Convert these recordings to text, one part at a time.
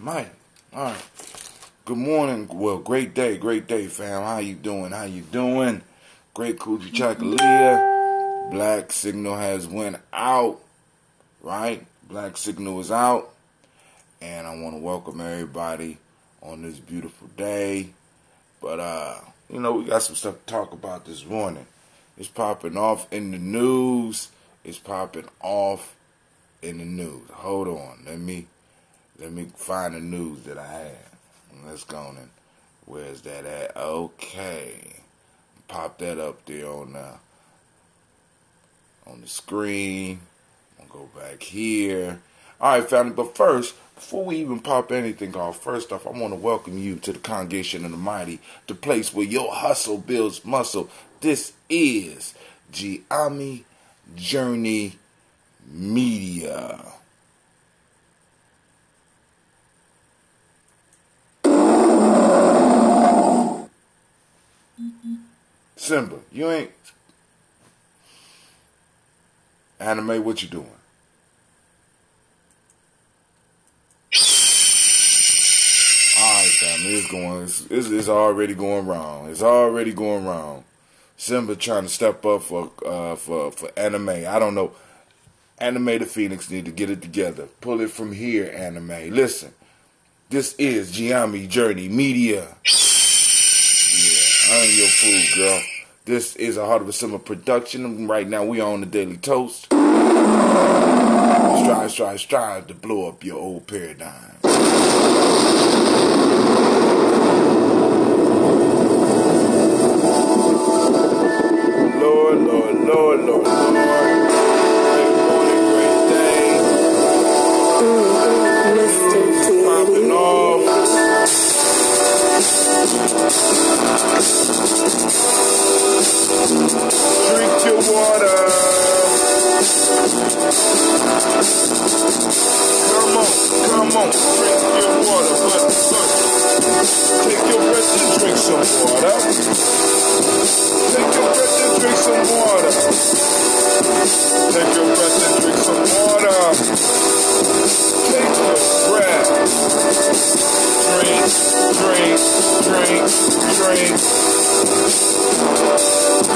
Mike. All right. Good morning. Well, great day, fam. How you doing? Great Kujichagulia. Black signal has went out, right? Black signal is out. And I want to welcome everybody on this beautiful day. But, we got some stuff to talk about this morning. It's popping off in the news. Hold on. Let me find the news that I had. Let's go on. Where's that at? Okay. Pop that up there on the screen. I'm gonna go back here. All right, family. But first, before we even pop anything off, first off, I want to welcome you to the Congregation of the Mighty, the place where your hustle builds muscle. This is Gye-Nyame Journey Media. Simba, you ain't anime. What you doing? All right, family. It's already going wrong. Simba trying to step up for anime. I don't know. Anime the Phoenix need to get it together. Pull it from here, anime. Listen, this is Gye-Nyame Journey Media. I ain't your fool, girl. This is a Heart of a Simba production. Right now, we are on the Daily Toast. Strive to blow up your old paradigm. Lord. Good morning, great day. Popping off. Drink your water. Come on, drink your water. But take your breath and drink some water. Take your breath and drink some water. Take your breath and drink some water. Take your breath. Drink.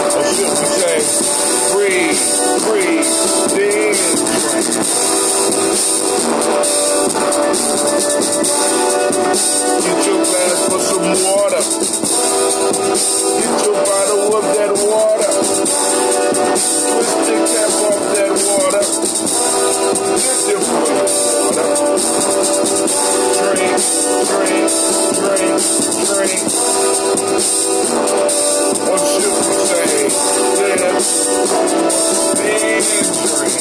Or should we say, breathe, then drink. Get your glass for some water. Get your bottle of that water. Twist the cap off that water. Lift it for your water. Drink. Or should we say, live, then drink.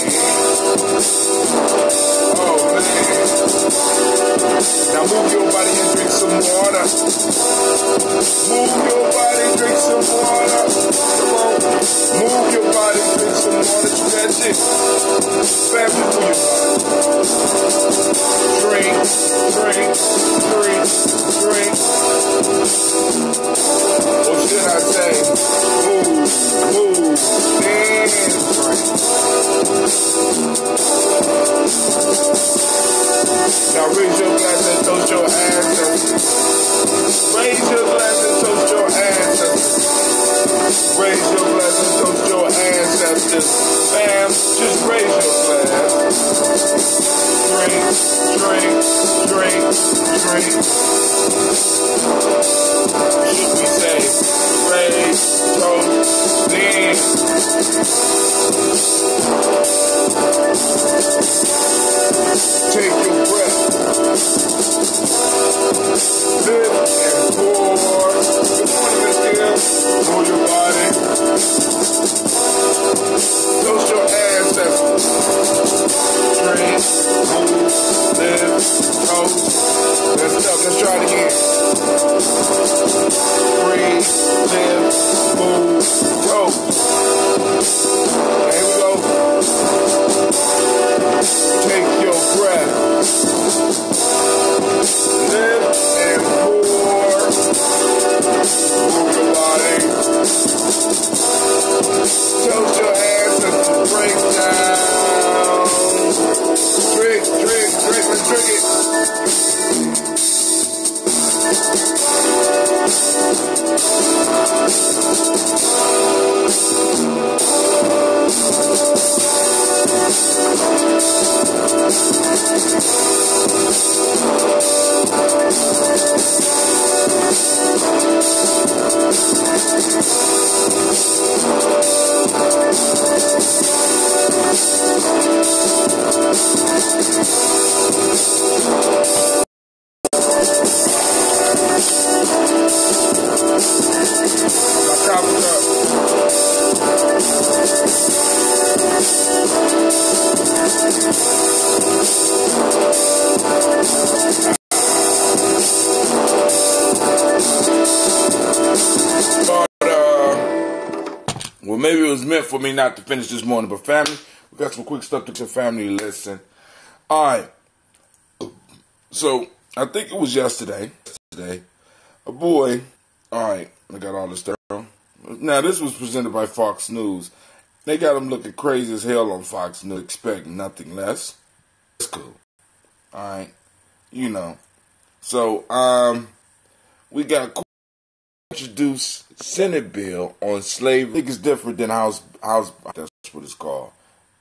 Oh man. Now move your body and drink some water. Move your body, drink some water. Come on. Move your body, drink some water. Stretch it. Family, move your body. Drink. Or should I say, move, then drink. Now raise your glass and toast your ancestors. Raise your glass and toast your ancestors. Raise your glass and toast your ancestors. Fam, just Maybe it was meant for me not to finish this morning, but family, we got some quick stuff to family listen. All right. So, I think it was yesterday, a boy, all right, I got all this stuff. Now, this was presented by Fox News. They got him looking crazy as hell on Fox News, expect nothing less. That's cool. All right. You know. So, we got a introduced Senate bill on slavery. I think it's different than House, that's what it's called.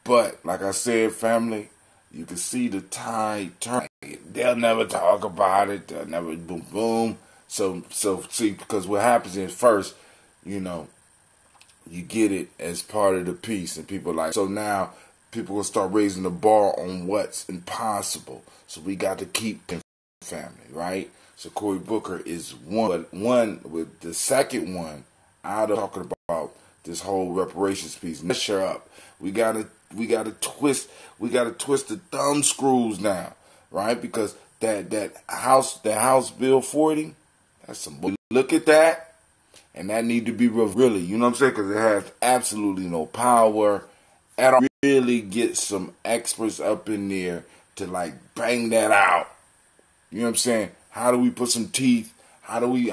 But, like I said, family, you can see the tide turning. They'll never talk about it. They'll never boom, boom. So see, because what happens is first, you know, you get it as part of the piece, and people like, so now people will start raising the bar on what's impossible. So we got to keep them family, right? So Cory Booker is one with the second one out of talking about this whole reparations piece. Measure up. We gotta twist the thumb screws now, right? Because that House Bill 40, that's some bull. Look at that, and that need to be really, you know what I'm saying? Because it has absolutely no power at all. Really get some experts up in there to like bang that out. You know what I'm saying? How do we put some teeth? How do we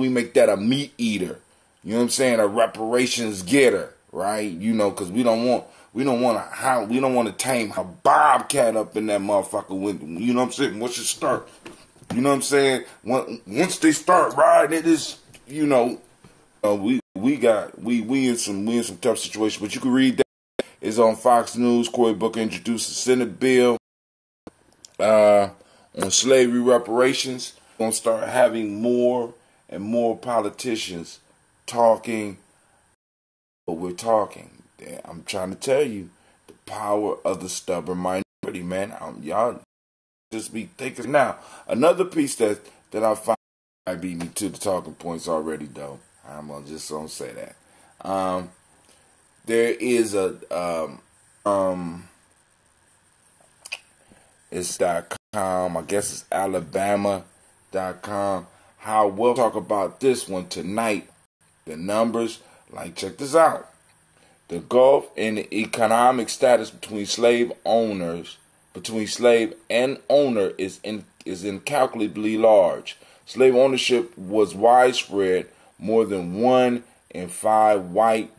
make that a meat eater? You know what I'm saying? A reparations getter, right? You know, because we don't want to tame a bobcat up in that motherfucker. You know what I'm saying? Once it start, you know what I'm saying? Once they start riding it, is, you know, we in some tough situations. But you can read that. It's on Fox News. Cory Booker introduced a Senate bill on slavery reparations. We're gonna start having more and more politicians talking. But we're talking. I'm trying to tell you the power of the stubborn minority, man. Y'all just be thinking. Now, another piece that I find might beat me to the talking points already, though. I'm gonna say that. There is a it's .com. I guess it's Alabama.com. How we'll talk about this one tonight. The numbers, like, check this out. The gulf in the economic status between slave and owner is incalculably large. Slave ownership was widespread. More than 1 in 5 white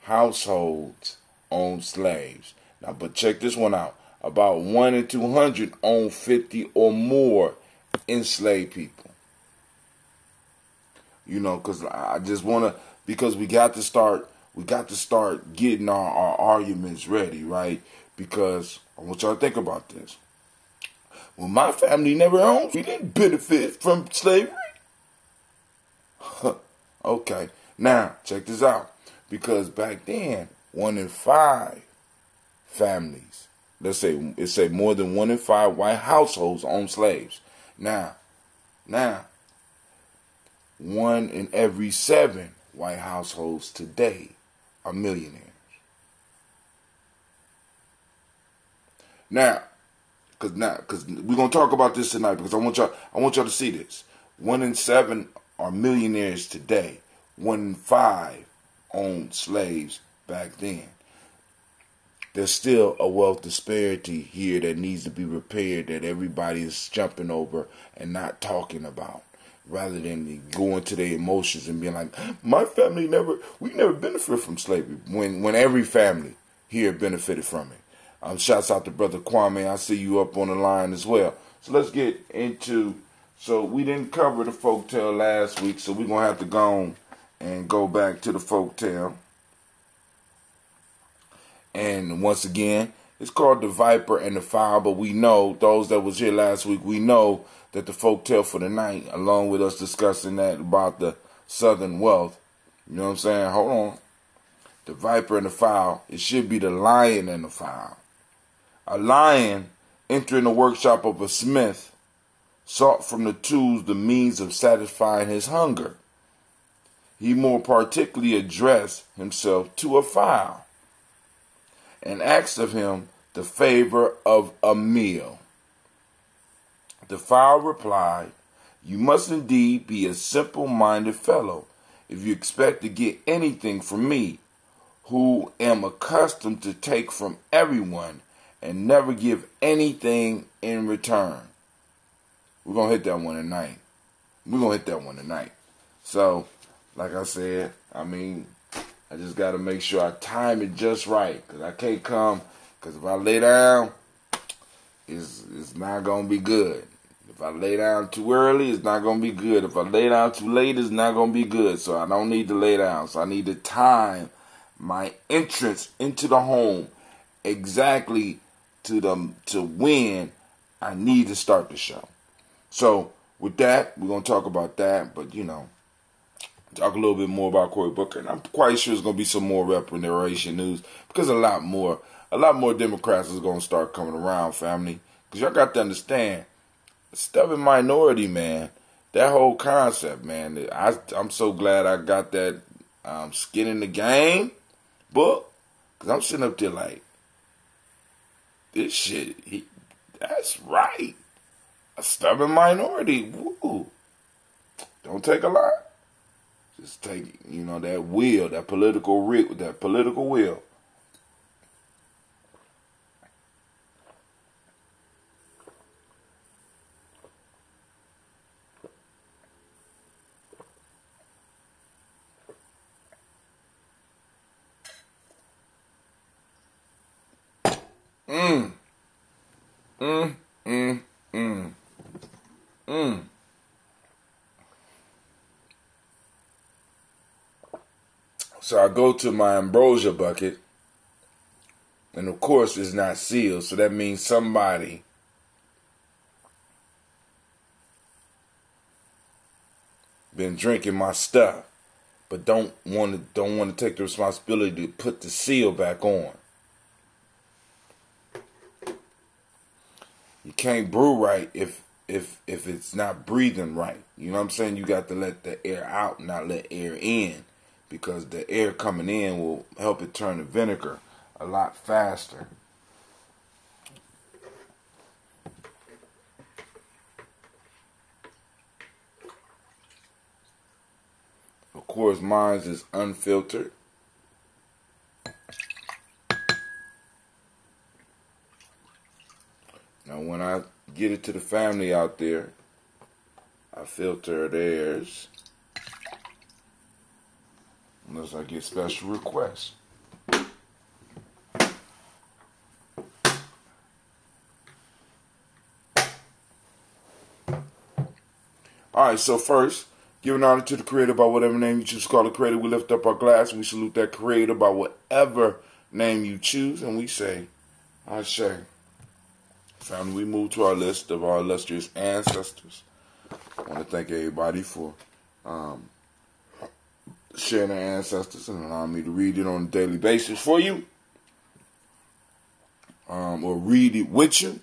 households owned slaves. Now, but check this one out. About 1 in 200 own 50 or more enslaved people. You know, because I just want to, because we got to start getting our arguments ready, right? Because I want y'all to think about this. Well, my family never owned, we didn't benefit from slavery. Okay, now check this out. Because back then, 1 in 5 families, let's say more than 1 in 5 white households owned slaves. Now, 1 in every 7 white households today are millionaires. Now, because we're gonna talk about this tonight, because I want y'all to see this. 1 in 7 are millionaires today. 1 in 5 owned slaves back then. There's still a wealth disparity here that needs to be repaired, that everybody is jumping over and not talking about, rather than going to their emotions and being like, my family we never benefited from slavery, when every family here benefited from it. Shouts out to Brother Kwame. I see you up on the line as well. So let's get into, so we didn't cover the folktale last week, so we're going to have to go and go back to the folktale. And once again, it's called The Viper and the Fowl, but we know, those that was here last week, we know that the folktale for the night, along with us discussing that about the Southern wealth, you know what I'm saying? Hold on. The Viper and the Fowl, it should be the Lion and the Fowl. A lion, entering the workshop of a smith, sought from the tools the means of satisfying his hunger. He more particularly addressed himself to a fowl, and asked of him the favor of a meal. The fowl replied, you must indeed be a simple-minded fellow if you expect to get anything from me. who am accustomed to take from everyone and never give anything in return. We're going to hit that one tonight. So, like I said, I just got to make sure I time it just right. Because I can't come, because if I lay down, it's not going to be good. If I lay down too early, it's not going to be good. If I lay down too late, it's not going to be good. So I don't need to lay down. So I need to time my entrance into the home exactly to when I need to start the show. So with that, we're going to talk about that. But, talk a little bit more about Cory Booker. And I'm quite sure there's going to be some more reparation news because a lot more Democrats is going to start coming around, family. Because y'all got to understand, stubborn minority, man, that whole concept, man. I'm so glad I got that Skin in the Game book, because I'm sitting up there like, this shit, that's right. A stubborn minority. Woo. Don't take a lot. Just take, that will, that political will. So I go to my ambrosia bucket, and of course it's not sealed, so that means somebody been drinking my stuff, but don't want to take the responsibility to put the seal back on. You can't brew right if it's not breathing right. You know what I'm saying? You got to let the air out, not let air in, because the air coming in will help it turn to vinegar a lot faster. Of course, mine is unfiltered. Now, when I get it to the family out there, I filter theirs, unless I get special requests. Alright, so first, giving honor to the Creator by whatever name you choose to call the Creator. We lift up our glass and we salute that Creator by whatever name you choose, and we say, Ashe. Family, we move to our list of our illustrious ancestors. I want to thank everybody for sharing their ancestors and allowing me to read it on a daily basis for you, or read it with you.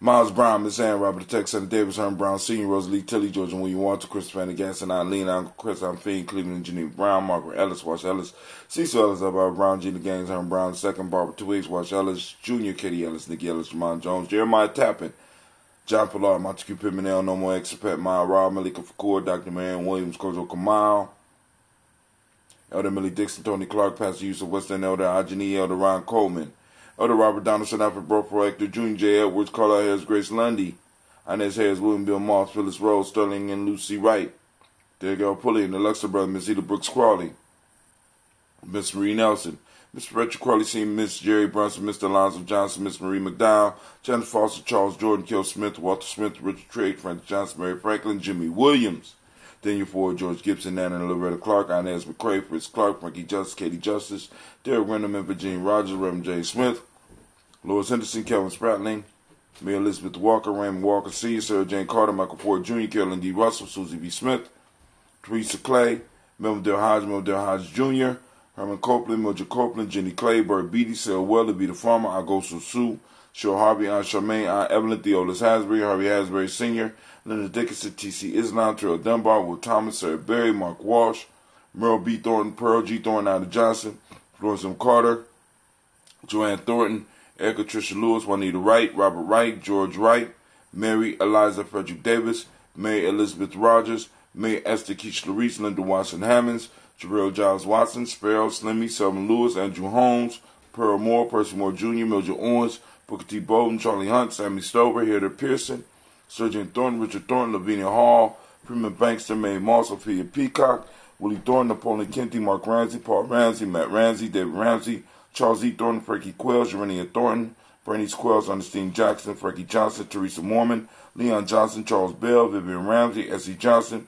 Miles Brown, Miss Ann, Robert the Tech, Senator Davis, Herman Brown, Sr., Rosalie Tilly, George and William Walter, Christopher Fanny Eileen, Uncle Chris, I'm Fiend, Cleveland, Geneva Brown, Margaret Ellis, Wash Ellis, Cecil Ellis, Bob Brown, Gina Gaines, Herman Brown II, Barbara Twigs, Wash Ellis, Jr., Katie Ellis, Nikki Ellis, Jamon Jones, Jeremiah Tappan, John Pilar, Montague Pimenel, No More Expat, Mile Rob, Malika Fakour, Dr. Marianne Williams, Kojo Kamal, Elder Millie Dixon, Tony Clark, Pastor Yusuf West End, Elder Ajani, Elder Ron Coleman, Elder Robert Donaldson, Alfred Bro Proactor, Junior J. Edwards, Carla Harris, Grace Lundy, Inez Harris, William Bill Moss, Phyllis Rose, Sterling and Lucy Wright, Diego Pulley, and the Luxor brother, Miss Eda Brooks Crawley, Miss Marie Nelson, Mr. Richard Crawley, Sr., Miss Jerry Brunson, Mr. Alonzo Johnson, Miss Marie McDowell, Jennifer Foster, Charles Jordan, Kel Smith, Walter Smith, Richard Trigg, Francis Johnson, Mary Franklin, Jimmy Williams, Daniel Ford, George Gibson, Nana and Loretta Clark, Inez McCrae, Fritz Clark, Frankie Justice, Katie Justice, Derek Renderman, Virginia Rogers, Reverend J. Smith, Lois Henderson, Kelvin Spratling, Mary Elizabeth Walker, Raymond Walker Sr., Sarah Jane Carter, Michael Ford Jr., Carolyn D. Russell, Susie B. Smith, Teresa Clay, Melvin Dale Hodge Jr., Herman Copeland, Mildred Copeland, Jenny Clay, Bert Beatty, Sarah Weller, Be the Farmer, Agosto Sue, Cheryl Harvey, Aunt Charmaine, Aunt Evelyn, Theolis Hasbury, Harvey Hasbury Sr., Linda Dickinson, T.C. Islam, Terrell Dunbar, Will Thomas, Sarah Berry, Mark Walsh, Merle B. Thornton, Pearl G. Thornton, Ida Johnson, Florence M. Carter, Joanne Thornton, Erica Tricia Lewis, Juanita Wright, Robert Wright, George Wright, Mary Eliza Frederick Davis, Mary Elizabeth Rogers, Mary Esther Keach Larice, Linda Watson Hammonds, Jarrell Giles Watson, Sparrow, Slimmy, Selvin Lewis, Andrew Holmes, Pearl Moore, Percy Moore Jr., Mildred Owens, Booker T. Bolden, Charlie Hunt, Sammy Stover, Heather Pearson, Sergeant Thornton, Richard Thornton, Lavinia Hall, Freeman Bankster, Mae Moss, Sophia Peacock, Willie Thornton, Napoleon Kenty, Mark Ramsey, Paul Ramsey, Matt Ramsey, David Ramsey, Charles E. Thornton, Frankie Quells, Jerenia Thornton, Bernice Quells, Ernestine Jackson, Frankie Johnson, Teresa Mormon, Leon Johnson, Charles Bell, Vivian Ramsey, S.E. Johnson,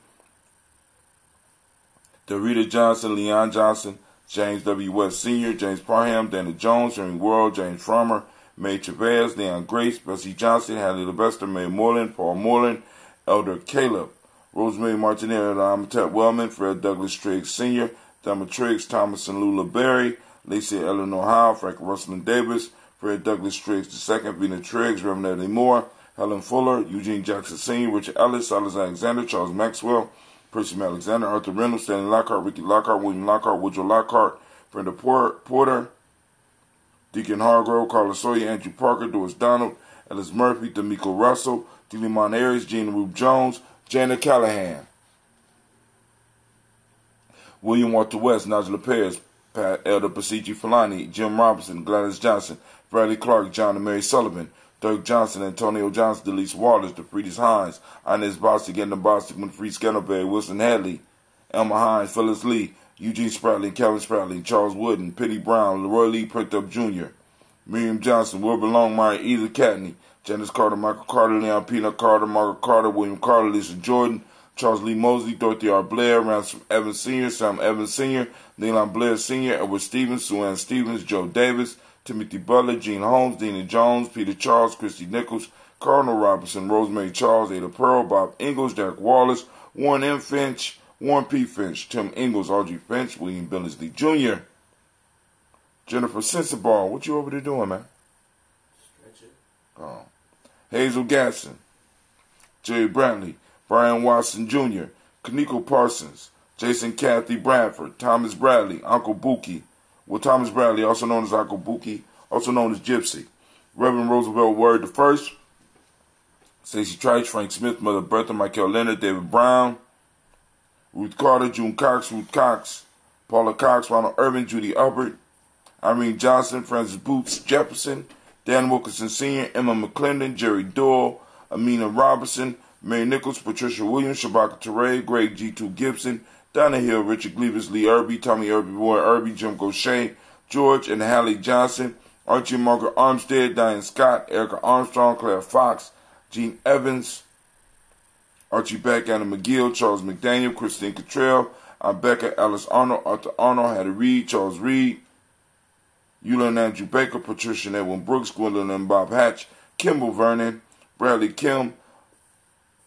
Dorita Johnson, Leon Johnson, James W. West Sr., James Parham, Dana Jones, Henry World, James Farmer, Mae Chavez, Leon Grace, Bessie Johnson, Hadley Levester, Mae Moreland, Paul Moreland, Elder Caleb, Rosemary Martinez, Amatep Wellman, Fred Douglas Triggs Sr., Thelma Triggs, Thomas and Lula Berry, Lacey Eleanor Howe, Frank Russell Davis, Fred Douglas Triggs II, Vina Triggs, Reverend Eddie Moore, Helen Fuller, Eugene Jackson Sr., Richard Ellis, Silas Alexander, Charles Maxwell, Percy Alexander, Arthur Reynolds, Stanley Lockhart, Ricky Lockhart, William Lockhart, Woodrow Lockhart, Brenda Porter, Deacon Hargrove, Carla Sawyer, Andrew Parker, Doris Donald, Ellis Murphy, D'Amico Russell, Delimon Ayers, Gina Rube Jones, Janet Callahan, William Walter West, Nigel Perez, Elder Pasigi Falani, Jim Robinson, Gladys Johnson, Bradley Clark, John and Mary Sullivan, Dirk Johnson, Antonio Johnson, Delise Waters, DeFriedis Hines, Inez Bostic, Edna Bostic, Winfrey Scantleberry, Wilson Hadley, Elma Hines, Phyllis Lee, Eugene Spratley, Kevin Spratley, Charles Wooden, Pitty Brown, Leroy Lee Pricked Up Jr., Miriam Johnson, Wilbur Longmire, Either Catney, Janice Carter, Michael Carter, Leon Peanut Carter, Margaret Carter, William Carter, Lisa Jordan, Charles Lee Mosley, Dorothy R. Blair, Ransom Evans Sr., Sam Evans Sr., Leland Blair Sr., Edward Stevens, Sue Ann Stevens, Joe Davis, Timothy Butler, Gene Holmes, Dina Jones, Peter Charles, Christy Nichols, Cardinal Robinson, Rosemary Charles, Ada Pearl, Bob Ingalls, Jack Wallace, Warren M. Finch, Warren P. Finch, Tim Ingalls, Audrey Finch, William Billingsley Jr., Jennifer Sensabaugh. What you over there doing, man? Stretch it. Oh. Hazel Gatson, Jerry Brantley, Brian Watson Jr., Kaneko Parsons, Jason Kathy Bradford, Thomas Bradley, Uncle Buki. Well, Thomas Bradley, also known as Uncle Buki, also known as Gypsy. Reverend Roosevelt Word I, Stacey Trice, Frank Smith, Mother Bertha, Michael Leonard, David Brown, Ruth Carter, June Cox, Ruth Cox, Paula Cox, Ronald Urban, Judy Albert, Irene Johnson, Francis Boots Jefferson, Dan Wilkinson Sr., Emma McClendon, Jerry Doyle, Amina Robertson, Mary Nichols, Patricia Williams, Shabaka Teray, Greg G2 Gibson, Donna Hill, Richard Gleavers, Lee Irby, Tommy Irby, Roy Irby, Jim Gaucher, George and Hallie Johnson, Archie and Margaret Armstead, Diane Scott, Erica Armstrong, Claire Fox, Gene Evans, Archie Beck, Anna McGill, Charles McDaniel, Christine Cottrell, Becca, Alice Arnold, Arthur Arnold, Hattie Reed, Charles Reed, Eula and Andrew Baker, Patricia and Edwin Brooks, Gwendolyn and Bob Hatch, Kimball Vernon, Bradley Kim,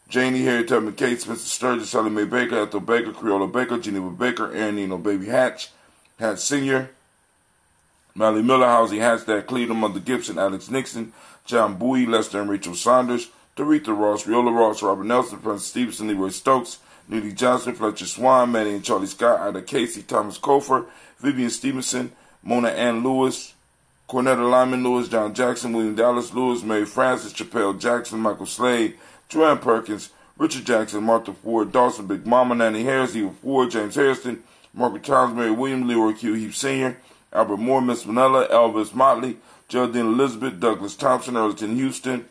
Janie, Harry Tubman, Kate, Spencer Sturgis, Sally Mae Baker, Ethel Baker, Creola Baker, Geneva Baker, Aaron Nino Baby Hatch, Hatch Sr., Mally Miller, Housie Hatch, Dad Cleveland, Mother Gibson, Alex Nixon, John Bowie, Lester and Rachel Saunders, Doretha Ross, Riola Ross, Robert Nelson, Francis Stevenson, Leroy Stokes, Nudie Johnson, Fletcher Swan, Manny and Charlie Scott, Ida Casey, Thomas Kofer, Vivian Stevenson, Mona Ann Lewis, Cornetta Lyman Lewis, John Jackson, William Dallas Lewis, Mary Francis, Chappelle Jackson, Michael Slade, Joanne Perkins, Richard Jackson, Martha Ford, Dawson, Big Mama, Nanny Harris, Eva Ford, James Harrison, Margaret Childs, Mary William, Leroy Q. Heath Sr., Albert Moore, Miss Manella, Elvis Motley, Geraldine Elizabeth, Douglas Thompson, Earlton Houston,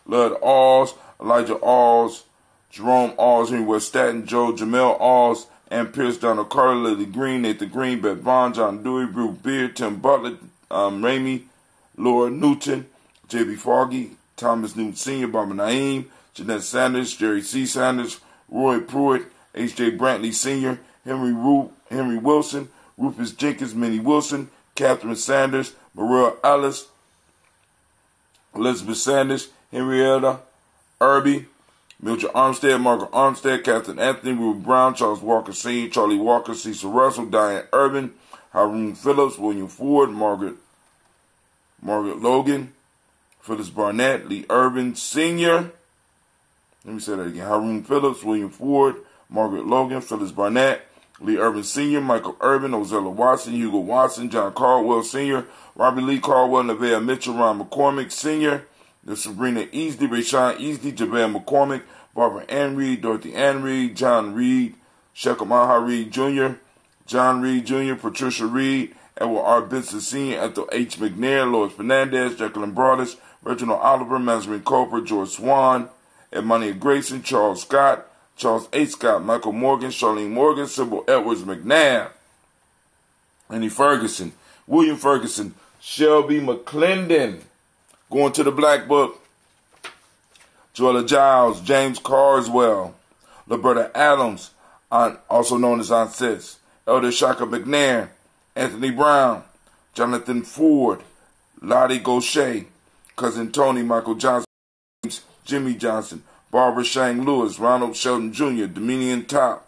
Lud Alls, Elijah Alls, Jerome Alls, Henry West Staten, Joe Jamel Alls, Ann Pierce, Donald Carter, Lily Green, Nathan Green, Beth Bond, John Dewey, Brooke Beard, Tim Butler, Ramey, Laura Newton, J.B. Foggy, Thomas Newton Sr., Barbara Naeem, Jeanette Sanders, Jerry C. Sanders, Roy Pruitt, H.J. Brantley Sr., Henry Wilson, Rufus Jenkins, Minnie Wilson, Catherine Sanders, Maria Ellis, Elizabeth Sanders, Henrietta Irby, Mildred Armstead, Margaret Armstead, Catherine Anthony, Ruth Brown, Charles Walker Sr., Charlie Walker, Cecil Russell, Diane Urban, Haroon Phillips, William Ford, Margaret Logan, Phyllis Barnett, Lee Urban Sr., let me say that again, Haroon Phillips, William Ford, Margaret Logan, Phyllis Barnett, Lee Urban Sr., Michael Urban, Ozella Watson, Hugo Watson, John Caldwell Sr., Robbie Lee Caldwell, Nevaeh Mitchell, Ron McCormick Sr., the Sabrina Easley, Rayshawn Easley, Jabez McCormick, Barbara Ann Reed, Dorothy Ann Reed, John Reed, Shekhar Maha Reed Jr., John Reed Jr., Patricia Reed, Edward R. Benson Sr., Ethel H. McNair, Lois Fernandez, Jacqueline Broadus, Reginald Oliver, Mazarin Cooper, George Swan, Edmonia Grayson, Charles Scott, Charles A. Scott, Michael Morgan, Charlene Morgan, Sybil Edwards McNabb, Annie Ferguson, William Ferguson, Shelby McClendon, going to the Black Book, Joella Giles, James Carswell, Roberta Adams, also known as Aunt Sis, Elder Shaka McNair, Anthony Brown, Jonathan Ford, Lottie Gaucher, Cousin Tony, Michael Johnson, Jimmy Johnson, Barbara Shang Lewis, Ronald Shelton Jr., Damian Top,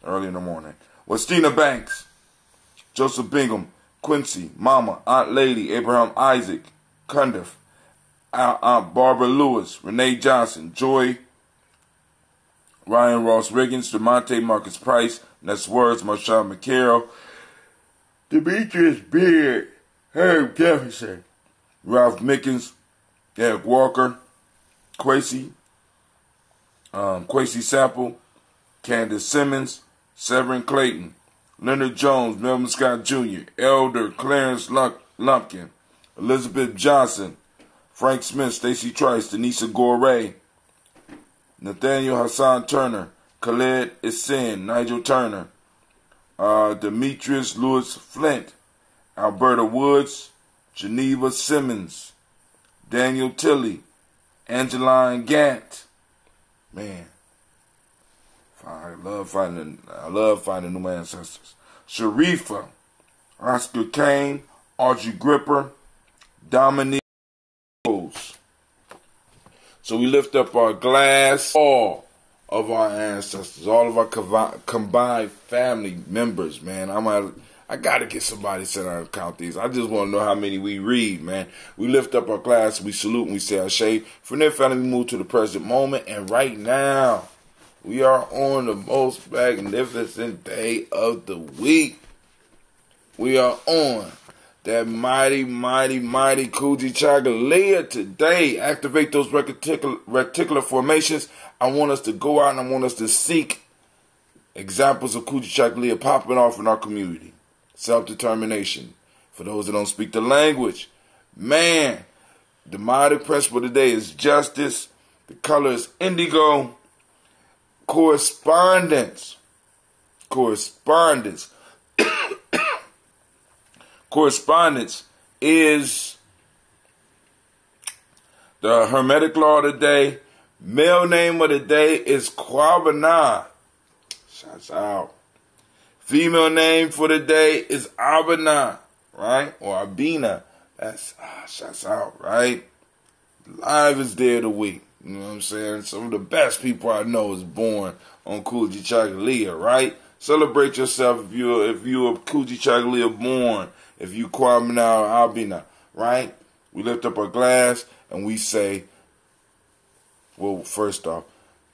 early in the morning, Westina Banks, Joseph Bingham, Quincy, Mama, Aunt Lady, Abraham Isaac, Cundiff, Aunt Barbara Lewis, Renee Johnson, Joy, Ryan Ross Riggins, DeMonte Marcus Price, Ness Words, Marshawn McCarroll, Demetrius Beard, Herb Jefferson, Ralph Mickens, Eric Walker, Quasi Sample, Candace Simmons, Severin Clayton, Leonard Jones, Melvin Scott Jr., Elder Clarence Lumpkin, Elizabeth Johnson, Frank Smith, Stacey Trice, Denisa Gore, Nathaniel Hassan Turner, Khaled Isin, Nigel Turner, Demetrius Lewis Flint, Alberta Woods, Geneva Simmons, Daniel Tilley, Angeline Gant. Man, I love finding new ancestors. Sharifa, Oscar Kane, Audrey Gripper, Dominique Rose. So we lift up our glass, all of our ancestors, all of our combined family members, man. I got to get somebody to sit down and count these. I just want to know how many we read, man. We lift up our glass, we salute, and we say Ashe. From there, family, we move to the present moment. And right now, we are on the most magnificent day of the week. We are on that mighty Kujichagulia today. Activate those reticular formations. I want us to go out and I want us to seek examples of Kujichagulia popping off in our community. Self-determination. For those that don't speak the language, man, the mighty principle today is justice. The color is indigo. Correspondence. Correspondence is the Hermetic law of the day. Male name of the day is Kwabana. Shouts out. Female name for the day is Abana, right? Or Abina. That's shouts out, right? Live is day of the week. You know what I'm saying? Some of the best people I know is born on Kujichagulia, right? Celebrate yourself if you're a Kujichagulia born, if you Kwabana or Abina, right? We lift up our glass and we say, well, first off,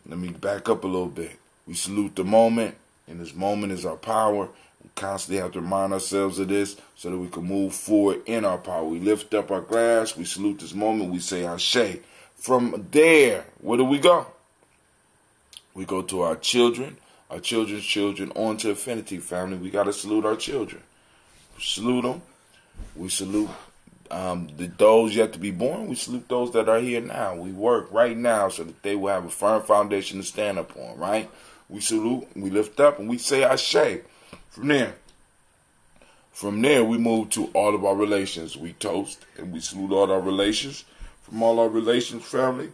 let me back up a little bit. We salute the moment. And this moment is our power. We constantly have to remind ourselves of this so that we can move forward in our power. We lift up our glass. We salute this moment. We say Ashe. From there, where do we go? We go to our children, our children's children, on to infinity, family. We got to salute our children. We salute them. We salute those yet to be born. We salute those that are here now. We work right now so that they will have a firm foundation to stand up on, right? We salute, we lift up, and we say Ashe. From there, we move to all of our relations. We toast, and we salute all our relations. From all our relations, family,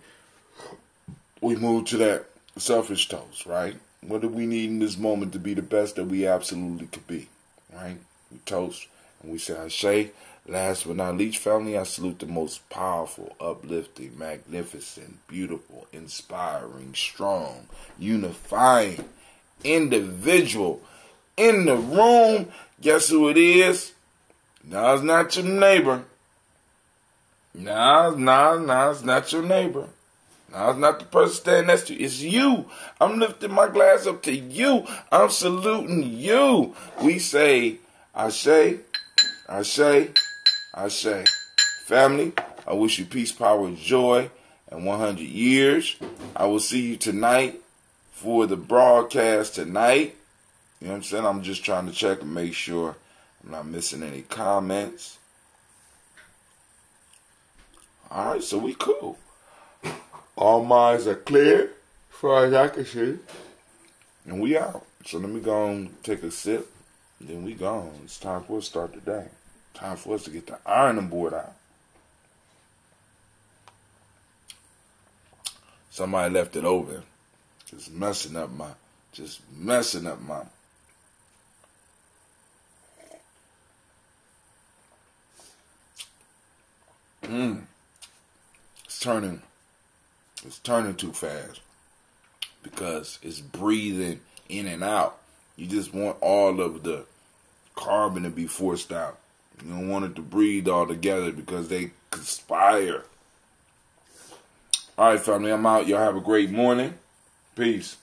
we move to that selfish toast, right? What do we need in this moment to be the best that we absolutely could be, right? We toast, and we say Ashe. Last but not least, family, I salute the most powerful, uplifting, magnificent, beautiful, inspiring, strong, unifying individual in the room. Guess who it is? No, it's not your neighbor. No, it's not your neighbor. No, it's not the person standing next to you. It's you. I'm lifting my glass up to you. I'm saluting you. We say Ashe, Ashe, Ashe. Family, I wish you peace, power, joy, and 100 years. I will see you tonight, for the broadcast tonight. You know what I'm saying? I'm just trying to check and make sure I'm not missing any comments. Alright, so we cool. All minds are clear, as far as I can see. And we out. So let me go and take a sip. And then we gone. It's time for us to start the day. Time for us to get the ironing board out. Somebody left it open. Just messing up my. It's turning too fast because it's breathing in and out. You just want all of the carbon to be forced out. You don't want it to breathe all together because they conspire. All right, family, I'm out. Y'all have a great morning. Peace.